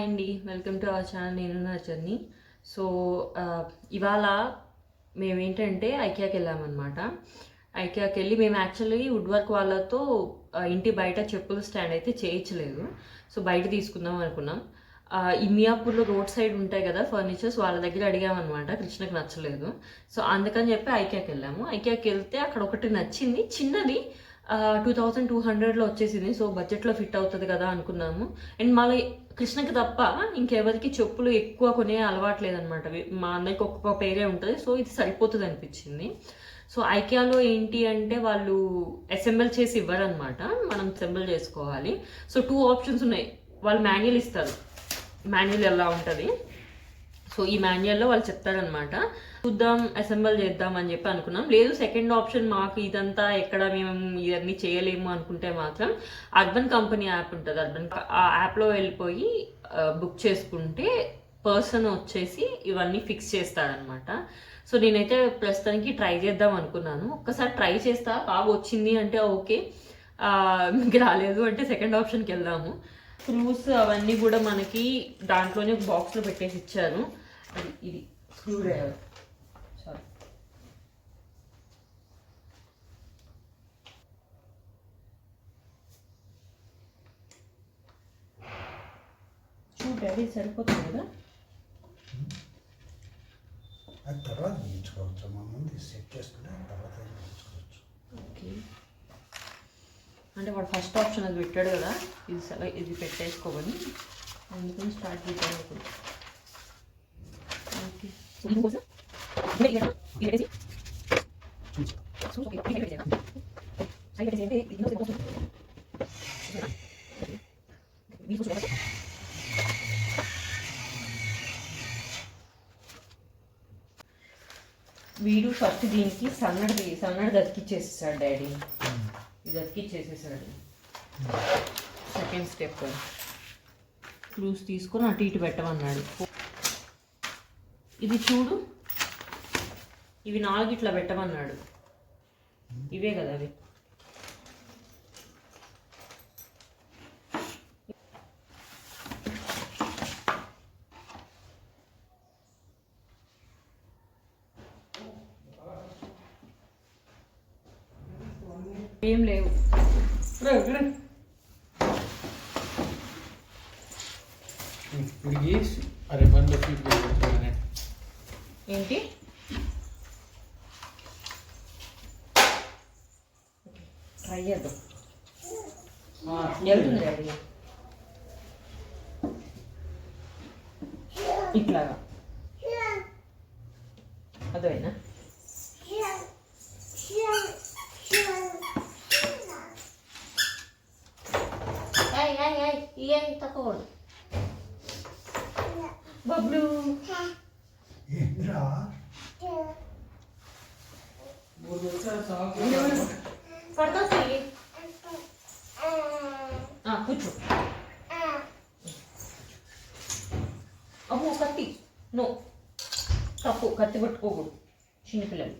అండి, welcome to our channel. నేను నా జర్నీ. సో ఇవాళ మేమేంటంటే ఐకియాకి వెళ్ళామన్నమాట. ఐకియాకి వెళ్ళి మేము యాక్చువల్లీ వుడ్ వర్క్ వాళ్ళతో ఇంటి బయట చెప్పుల స్టాండ్ అయితే చేయించలేదు. సో బయట తీసుకుందాం అనుకున్నాం. ఈ మియాపూర్లో రోడ్ సైడ్ ఉంటాయి కదా ఫర్నిచర్స్, వాళ్ళ దగ్గర అడిగామన్నమాట. కృష్ణకి నచ్చలేదు. సో అందుకని చెప్పి ఐకియాకి వెళ్ళాము. ఐకియాకి వెళ్తే అక్కడ ఒకటి నచ్చింది, చిన్నది. 2200లో వచ్చేసింది. సో బడ్జెట్లో ఫిట్ అవుతుంది కదా అనుకున్నాము. అండ్ మళ్ళీ కృష్ణకి తప్ప ఇంకెవరికి చెప్పులు ఎక్కువ కొనే అలవాటు లేదనమాట. మా అందరికి ఒక్కొక్క పేరే ఉంటుంది. సో ఇది సరిపోతుంది అనిపించింది. సో ఐకియాలో ఏంటి అంటే వాళ్ళు అసెంబుల్ చేసి ఇవ్వరనమాట, మనం అసెంబుల్ చేసుకోవాలి. సో 2 ఆప్షన్స్ ఉన్నాయి. వాళ్ళు మాన్యువల్ ఇస్తారు, మాన్యువల్ ఎలా ఉంటుంది. సో ఈ మాన్యువల్లో వాళ్ళు చెప్తారనమాట. చూద్దాం, అసెంబుల్ చేద్దాం అని చెప్పి అనుకున్నాం. లేదు సెకండ్ ఆప్షన్, మాకు ఇదంతా ఎక్కడ మేము ఇవన్నీ చేయలేము అనుకుంటే మాత్రం అర్బన్ కంపెనీ యాప్ ఉంటుంది. ఆ యాప్లో వెళ్ళిపోయి బుక్ చేసుకుంటే పర్సన్ వచ్చేసి ఇవన్నీ ఫిక్స్ చేస్తారనమాట. సో నేనైతే ప్రస్తుతానికి ట్రై చేద్దాం అనుకున్నాను. ఒక్కసారి ట్రై చేస్తా, బాగా వచ్చింది అంటే ఓకే, మీకు రాలేదు అంటే సెకండ్ ఆప్షన్కి వెళ్దాము. స్క్రూస్ అవన్నీ కూడా మనకి దాంట్లోనే బాక్స్లో పెట్టేసి ఇచ్చారు. ఇది స్క్రూ డ్రైవర్, సారీ, చూడండి సరిపోతుంది కదా. అది తర్వాత తీయించుకోవచ్చు, మా ముందు సెట్ చేసుకుంటే తర్వాత తీయించుకోవచ్చు. ఓకే, అంటే వాడు ఫస్ట్ ఆప్షన్ అది పెట్టాడు కదా, ఇది పెట్టేసుకోమని, అందుకని స్టార్ట్ చేద్దాం. ఓకే, వీడు ఫస్ట్ దీనికి సన్నడి అతికిచ్చేసేసాడు డాడీ. ఇది అతికిచ్చేసేసాడు. సెకండ్ స్టెప్ క్లూస్ తీసుకొని అటు ఇటు పెట్టమన్నాడు. ఇది చూడు, ఇవి 4 ఇట్లా పెట్టమన్నాడు. ఇవే కదా అవి. ఏం లేవు. ఏంటి ట్రై చేద్దాం. వెళ్తుంది డాడీ ఇట్లాగా, అదేనా? తక్కువ బబ్లు కూర్చో. అబ్బో కత్తి, నో తప్పు, కత్తి పట్టుకోకూడదు చిన్నపిల్లలు.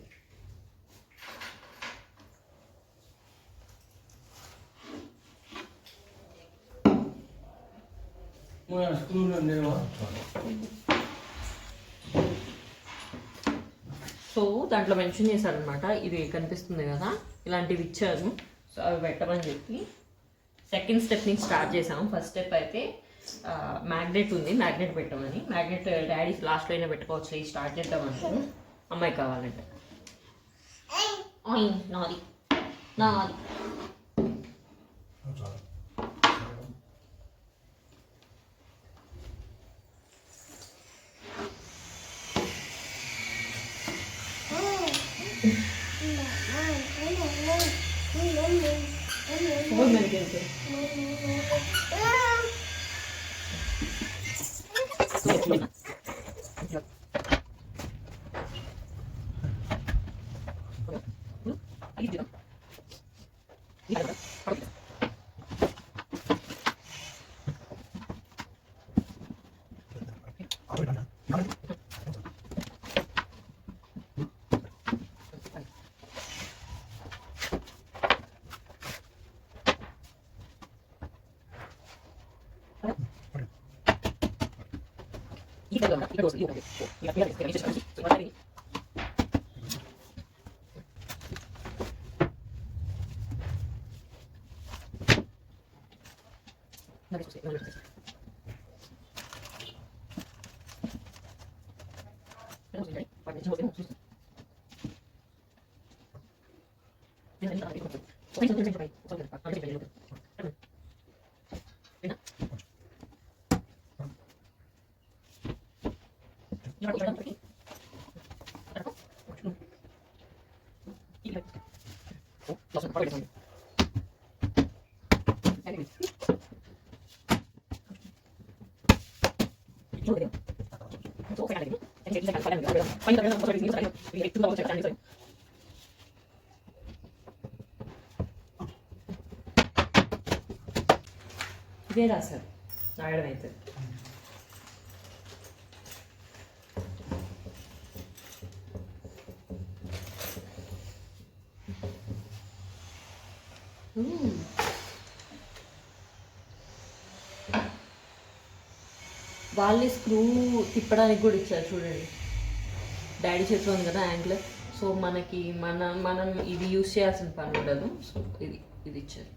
సో దాంట్లో మెన్షన్ చేశారనమాట, ఇది కనిపిస్తుంది కదా, ఇలాంటివి ఇచ్చారు. సో అవి పెట్టమని చెప్పి సెకండ్ స్టెప్ నుంచి స్టార్ట్ చేసాము. ఫస్ట్ స్టెప్ అయితే మ్యాగ్నెట్ ఉంది, మ్యాగ్నెట్ పెట్టమని. మ్యాగ్నెట్ డాడీ లాస్ట్లో అయినా పెట్టుకోవచ్చు, ఇది స్టార్ట్ చేద్దామంటారు. అమ్మాయి కావాలంటే నాది నాది ఇదే రాశారు రాయడం అయితే. వాళ్ళే స్క్రూ తిప్పడానికి కూడా ఇచ్చారు చూడండి. డాడీ చేతిలో ఉంది కదా యాంగిల్. సో మనకి మనం ఇది యూజ్ చేయాల్సిన పని ఉండదు. సో ఇది ఇచ్చారు.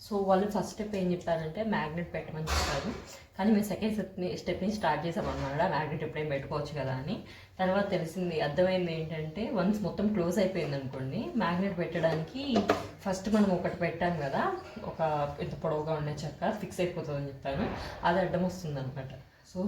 సో వాళ్ళు ఫస్ట్ స్టెప్ ఏం చెప్పారంటే మ్యాగ్నెట్ పెట్టమని చెప్పారు. కానీ మేము సెకండ్ స్టెప్ నుంచి స్టార్ట్ చేసామన్నమాట. మ్యాగ్నెట్ ఎప్పుడేం పెట్టుకోవచ్చు కదా అని. తర్వాత తెలిసింది, అర్థమైంది ఏంటంటే వన్స్ మొత్తం క్లోజ్ అయిపోయింది అనుకోండి, మ్యాగ్నెట్ పెట్టడానికి ఫస్ట్ మనం ఒకటి పెట్టాం కదా, ఒక ఇంత పొడవుగా ఉండే చెక్క ఫిక్స్ అయిపోతుందని చెప్పాను. అది అడ్డం వస్తుంది అనమాట. సో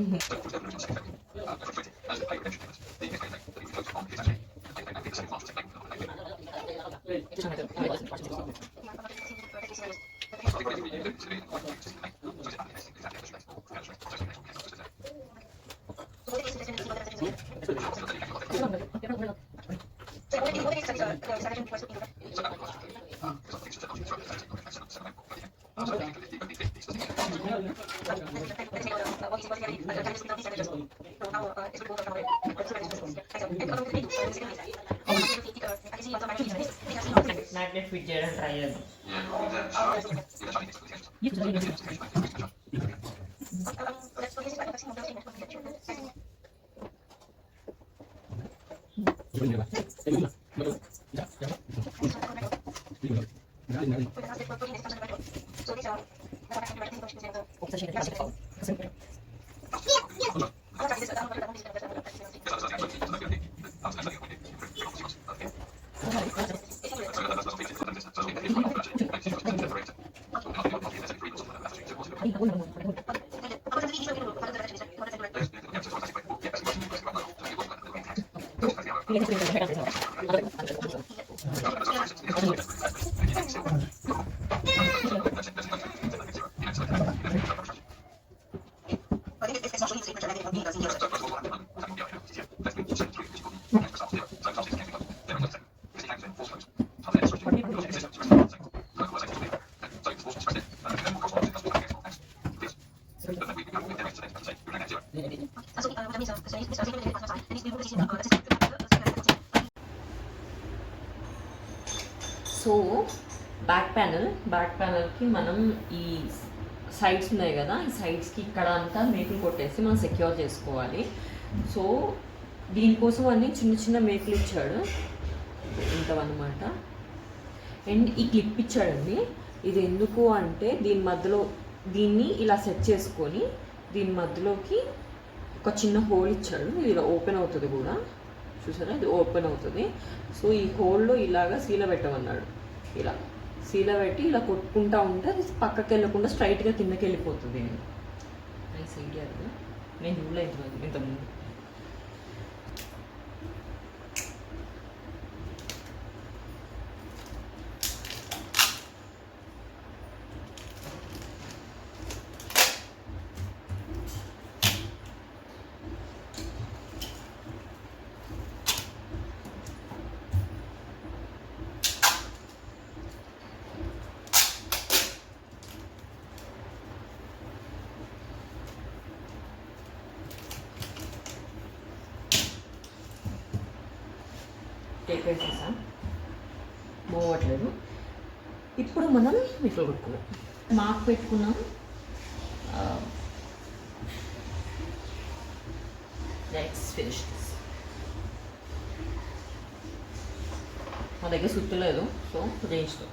మ్యాగ్నెట్ ఫిట్ చేయడానికి ట్రై చేద్దాం. సో బ్యాక్ ప్యానల్కి మనం ఈ సైడ్స్ ఉన్నాయి కదా, ఈ సైడ్స్కి ఇక్కడ అంతా మేకులు కొట్టేసి మనం సెక్యూర్ చేసుకోవాలి. సో దీనికోసం అన్ని చిన్న చిన్న మేకులు ఇచ్చాడు ఇంతవన్నమాట. అండ్ ఈ క్లిప్ ఇచ్చాడండి. ఇది ఎందుకు అంటే దీన్ని ఇలా సెట్ చేసుకొని దీని మధ్యలోకి ఒక చిన్న హోల్ ఇచ్చాడు. ఇది ఇలా ఓపెన్ అవుతుంది కూడా, చూసారా, ఇది ఓపెన్ అవుతుంది. సో ఈ హోల్లో ఇలాగా సీల పెట్టమన్నాడు. ఇలా సీలో పెట్టి ఇలా కొట్టుకుంటా ఉంటే అది పక్కకి వెళ్ళకుండా స్ట్రైట్గా కిందకి వెళ్ళిపోతుంది. నైస్ ఐడియా కదా, నేను చూడలేదు ఇంతకుముందు. టేక్ వేసేసాం, మూవ్ అవ్వట్లేదు. ఇప్పుడు మనం ఇట్లా కొట్టుకున్నాం, మార్క్ పెట్టుకున్నాం. Next finish this. మా దగ్గర సుత్తలేదు, సో రేంజ్తో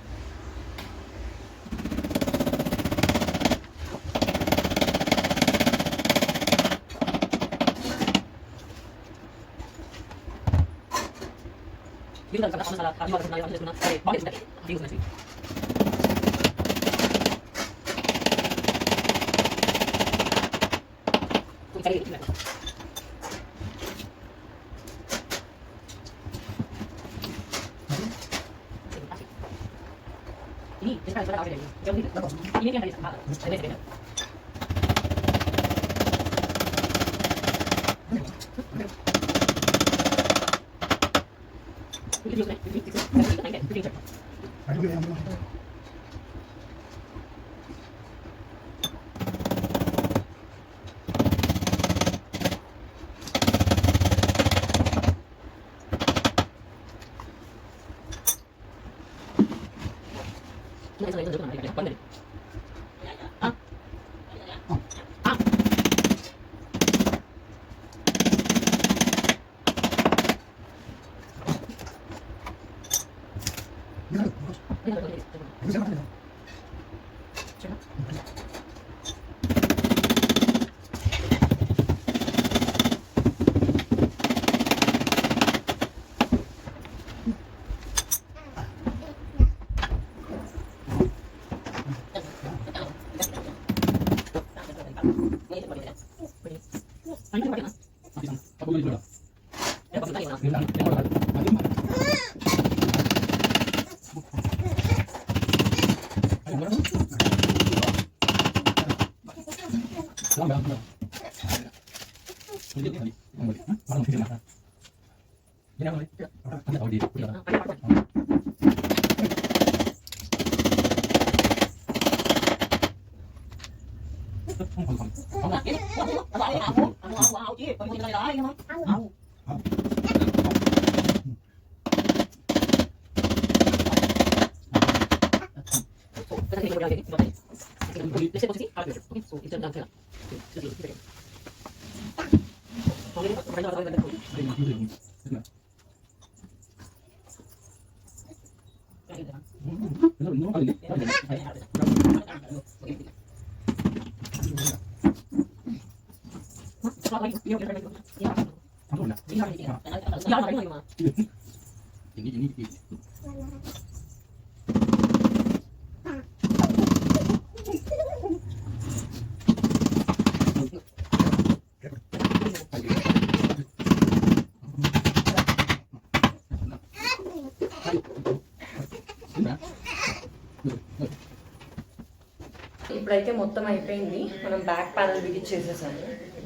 ఇప్పుడైతే మొత్తం అయిపోయింది. మనం బ్యాక్ ప్యానల్ బిగించేసేసాము,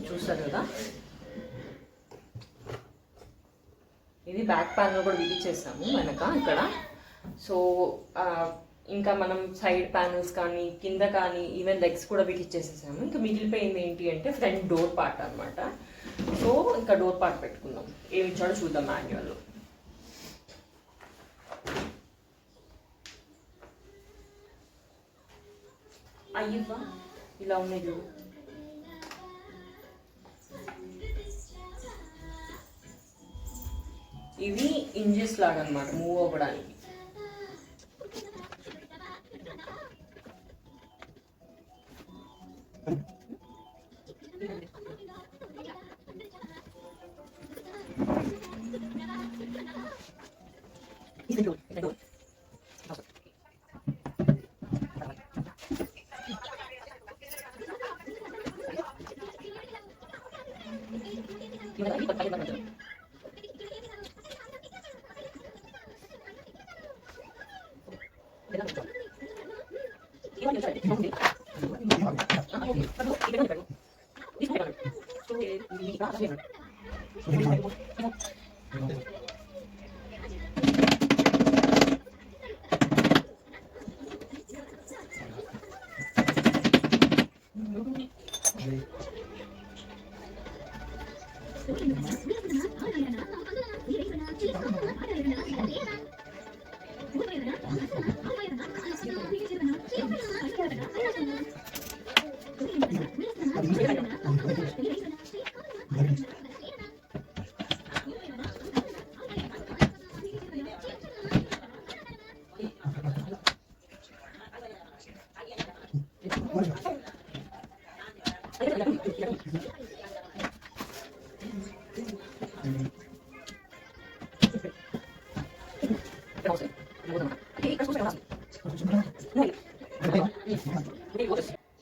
చూస్తారు కదా. ఇది బ్యాక్ ప్యానల్ కూడా బిగించేసాము వెనక ఇక్కడ. సో ఇంకా మనం సైడ్ ప్యానల్స్ కానీ కింద కానీ ఈవెన్ లెగ్స్ కూడా బిగించేసేసాము. ఇంకా మిగిలిపోయింది ఏంటి అంటే ఫ్రంట్ డోర్ పార్ట్ అనమాట. సో ఇంకా డోర్ పార్ట్ పెట్టుకుందాం, ఏమి ఇచ్చాడో చూద్దాం మాన్యువల్లో. అయ్యవా ఇలా ఉన్నాయి చూడు. ఇవి ఇంజెస్ లాగా అనమాట మూవ్ అవ్వడానికి.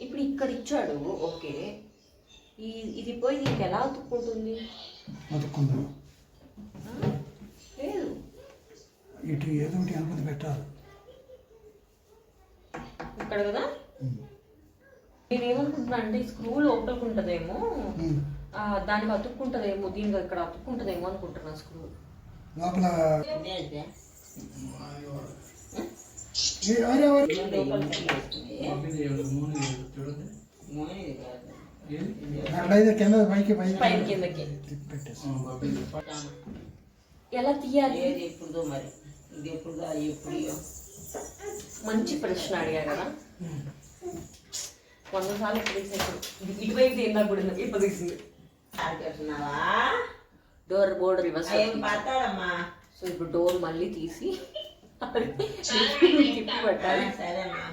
ఇప్పుడు ఇక్కడ ఇచ్చాడు ఓకే, ఇది పోయి దీనికి ఎలా అతుక్కుంటుంది? బతుకుందాం లేదు, ఇటు ఏదో ఒకటి అనుమతి పెట్టాలి ఇక్కడ కదా. నేనేమనుకుంటున్నా అంటే స్క్రూ లోపలికి ఉంటుందేమో, దానికి అతుక్కుంటుందేమో, దీనికి ఇక్కడ అతుక్కుంటుందేమో అనుకుంటున్నా స్క్రూ లోపల. అట్లయితే కింద పైకి పైన కిందకి ఎలా తీయాలి? ఎప్పుడుదో మరి ఇది ఎప్పుడుదో ఎప్పుడు మంచి ప్రశ్న అడిగా కదా. 100 సార్లు ఇప్పుడు ఇటువైపు ఏందా కూడా ఇప్పుడు తీసింది. ఆడుతున్నావా? డోర్ బోర్డు రివర్స్ ఏం పడతాడమ్మా? సో ఇప్పుడు డోర్ మళ్ళీ తీసి తిప్పి పెట్టాలి. సరేమ్మా.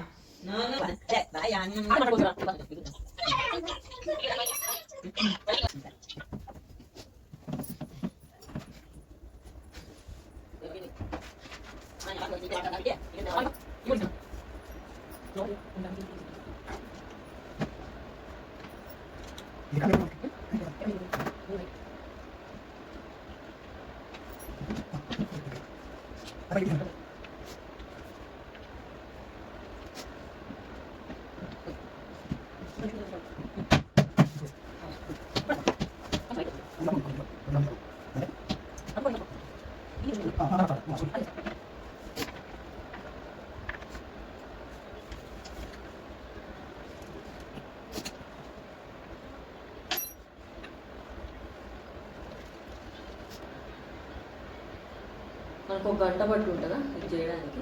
మనకు ఒక గంట పట్టి ఉంటుందా ఇది చేయడానికి?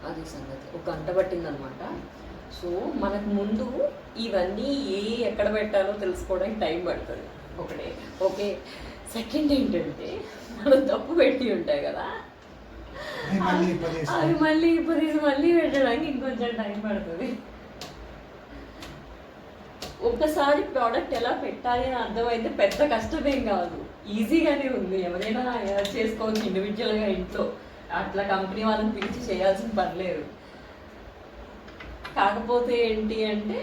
అది సంగతి, ఒక గంట పట్టిందనమాట. సో మనకు ముందు ఇవన్నీ ఎక్కడ పెట్టాలో తెలుసుకోవడానికి టైం పడుతుంది ఒకటే. ఓకే, సెకండ్ ఏంటంటే మనం తప్పు పెట్టి ఉంటాయి కదా, అవి మళ్ళీ మళ్ళీ పెట్టడానికి ఇంకొంచెం టైం పడుతుంది. ఒక్కసారి ప్రోడక్ట్ ఎలా పెట్టాలి అని అర్థమైతే పెద్ద కష్టమేం కాదు, ఈజీగానే ఉంది. ఎవరైనా చేసుకోవచ్చు ఇండివిజువల్గా ఇంట్లో, అట్లా కంపెనీ వాళ్ళని పిలిచి చేయాల్సిన పర్లేదు. కాకపోతే ఏంటి అంటే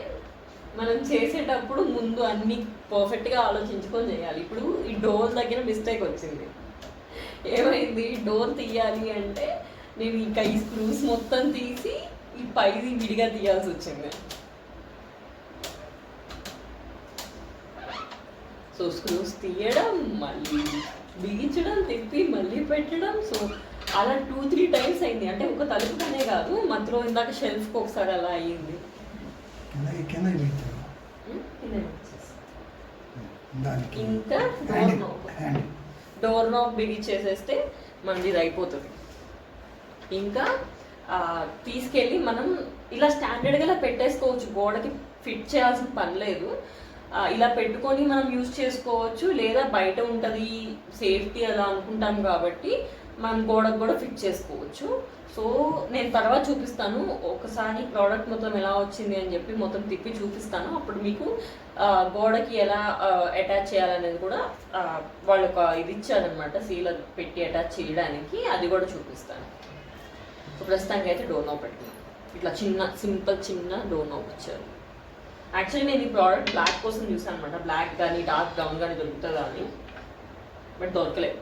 మనం చేసేటప్పుడు ముందు అన్ని పర్ఫెక్ట్గా ఆలోచించుకొని చేయాలి. ఇప్పుడు ఈ డోర్ దగ్గర మిస్టేక్ వచ్చింది. ఏమైంది, డోర్ తీయాలి అంటే నేను ఇంకా ఈ స్క్రూస్ మొత్తం తీసి ఈ పైది విడిగా తీయాల్సి వచ్చింది. సో స్క్రూస్ తీయడం, మళ్ళీ బిగించడం, తిప్పి మళ్ళీ పెట్టడం, సో అలా 2-3 టైమ్స్ అయింది. అంటే ఒక తలుపుకనే కాదు, మధ్యలో ఇందాక షెల్ఫ్కి ఒకసారి అలా అయ్యింది. ఇంకా డోర్ నాబ్ బిగించేసేస్తే మళ్ళీ ఇది అయిపోతుంది. ఇంకా తీసుకెళ్ళి మనం ఇలా స్టాండర్డ్గా ఇలా పెట్టేసుకోవచ్చు, గోడకి ఫిట్ చేయాల్సిన పని లేదు. ఇలా పెట్టుకొని మనం యూజ్ చేసుకోవచ్చు, లేదా బయట ఉంటుంది సేఫ్టీ అలా అనుకుంటాం కాబట్టి మనం గోడకు కూడా ఫిట్ చేసుకోవచ్చు. సో నేను తర్వాత చూపిస్తాను, ఒకసారి ప్రోడక్ట్ మొత్తం ఎలా వచ్చింది అని చెప్పి మొత్తం తిప్పి చూపిస్తాను. అప్పుడు మీకు గోడకి ఎలా అటాచ్ చేయాలనేది కూడా వాళ్ళు ఒక ఇది ఇచ్చారనమాట, సీలర్ పెట్టి అటాచ్ చేయడానికి, అది కూడా చూపిస్తాను. సో ప్రస్తుతానికి అయితే డోర్ నాబ్ పెట్టుకున్నాను, ఇట్లా సింపుల్ చిన్న డోర్ నాబ్ ఇచ్చారు. యాక్చువల్లీ నేను ఈ ప్రోడక్ట్ బ్లాక్ కోసం చూసాను అనమాట, బ్లాక్ కానీ డార్క్ బ్రౌన్ కానీ దొరుకుతుందా అని, బట్ దొరకలేదు.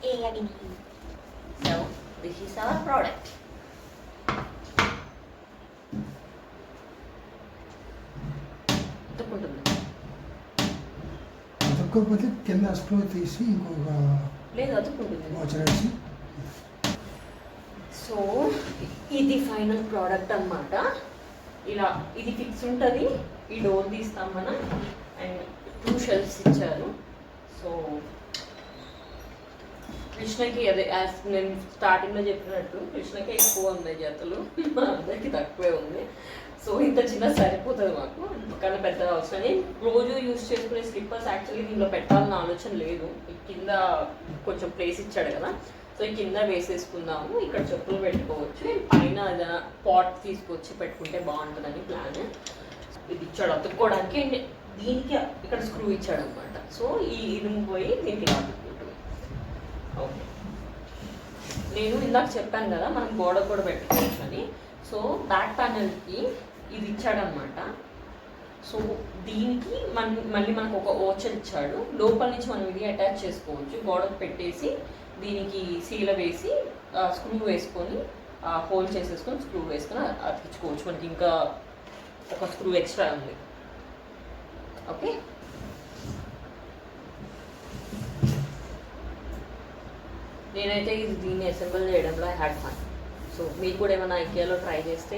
So this is our product. అతుక్కోకపోతే కింద స్క్రూ తీసి ఇంకొక లేదు అతుక్కుంటుంది. మోచరేసి సో ఇది ఫైనల్ ప్రోడక్ట్ అన్నమాట. ఇలా ఇది ఫిక్స్ ఉంటుంది. ఈ డోర్ తీస్తాం మనం. అండ్ 2 షెల్ఫ్స్ ఇచ్చారు. సో కృష్ణకి అదే యాజ్ నేను స్టార్టింగ్లో చెప్పినట్టు కృష్ణకి ఎక్కువ ఉన్నాయి జతలు, మా అందరికి తక్కువే ఉంది. సో ఇంత చిన్న సరిపోతుంది మాకు, కానీ పెద్దగా అవసరం. నేను రోజు యూజ్ చేసుకునే స్లిప్పర్స్ యాక్చువల్లీ దీనిలో పెట్టాలన్న ఆలోచన లేదు. ఈ కింద కొంచెం ప్లేస్ ఇచ్చాడు కదా, సో ఈ కింద వేసేసుకుందాము. ఇక్కడ చెప్పులు పెట్టుకోవచ్చు. పైన ఏదైనా పాట్ తీసుకొచ్చి పెట్టుకుంటే బాగుంటుందని ప్లాన్. ఇది ఇచ్చాడు అతుక్కోవడానికి. అండ్ దీనికి ఇక్కడ స్క్రూ ఇచ్చాడు అనమాట. సో ఈ ఇనుము పోయి దీనికి అతుక్కుంటుంది. ఓకే, నేను ఇందాక చెప్పాను కదా మనం గోడ కూడా పెట్టుకోవచ్చు అని. సో బ్యాక్ ప్యానల్కి ఇది ఇచ్చాడనమాట. సో దీనికి మళ్ళీ మనకు ఒక ఓచర్ ఇచ్చాడు. లోపల నుంచి మనం ఇది అటాచ్ చేసుకోవచ్చు. గోడకు పెట్టేసి దీనికి సీల వేసి స్క్రూ వేసుకొని హోల్డ్ చేసేసుకొని స్క్రూ వేసుకొని అతికించుకోవచ్చు. మనకి ఇంకా ఒక స్క్రూ ఎక్స్ట్రా ఉంది. ఓకే, నేనైతే దీన్ని అసెంబుల్ చేయడంలో ఐ హ్యాడ్ ఫన్. సో మీరు కూడా ఏమైనా ఐకియాలో ట్రై చేస్తే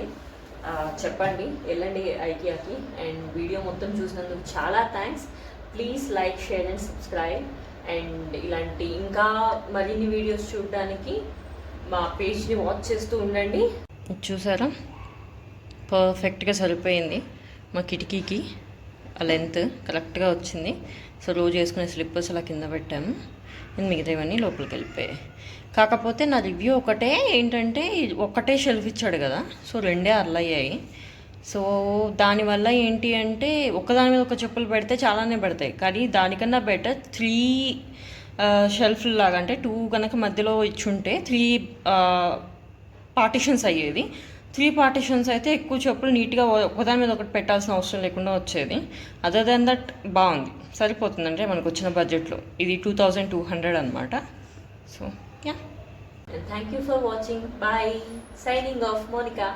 చెప్పండి, వెళ్ళండి ఐకియాకి. అండ్ వీడియో మొత్తం చూసినందుకు చాలా thanks. Please like, share and subscribe. And ఇలాంటి ఇంకా మరిన్ని వీడియోస్ చూడడానికి మా పేజ్ని వాచ్ చేస్తూ ఉండండి. చూసారా, పర్ఫెక్ట్గా సరిపోయింది. మా కిటికీకి ఆ లెంత్ కరెక్ట్గా వచ్చింది. సో రోజు వేసుకునే స్లిప్పర్స్ అలా కింద పెట్టాము. నేను మిగతావన్నీ లోపలికి వెళ్ళిపోయాయి. కాకపోతే నా రివ్యూ ఒకటే ఏంటంటే, ఒక్కటే షెల్ఫ్ ఇచ్చాడు కదా, సో 2 అర్లయ్యాయి. సో దానివల్ల ఏంటి అంటే ఒకదాని మీద ఒక చెప్పులు పెడితే చాలానే పడతాయి. కానీ దానికన్నా బెటర్ 3 షెల్ఫ్ లాగా, అంటే 2 కనుక మధ్యలో ఇచ్చుంటే 3 పార్టిషన్స్ అయ్యేది. 3 పార్టిషన్స్ అయితే ఎక్కువ చెప్పులు నీట్గా ఒకదాని మీద ఒకటి పెట్టాల్సిన అవసరం లేకుండా వచ్చేది. అదర్ దెన్ దట్ బాగుంది, సరిపోతుందంటే మనకు వచ్చిన బడ్జెట్లో. ఇది 2200 అనమాట. So yeah, thank you for watching. Bye. Signing off, Monika.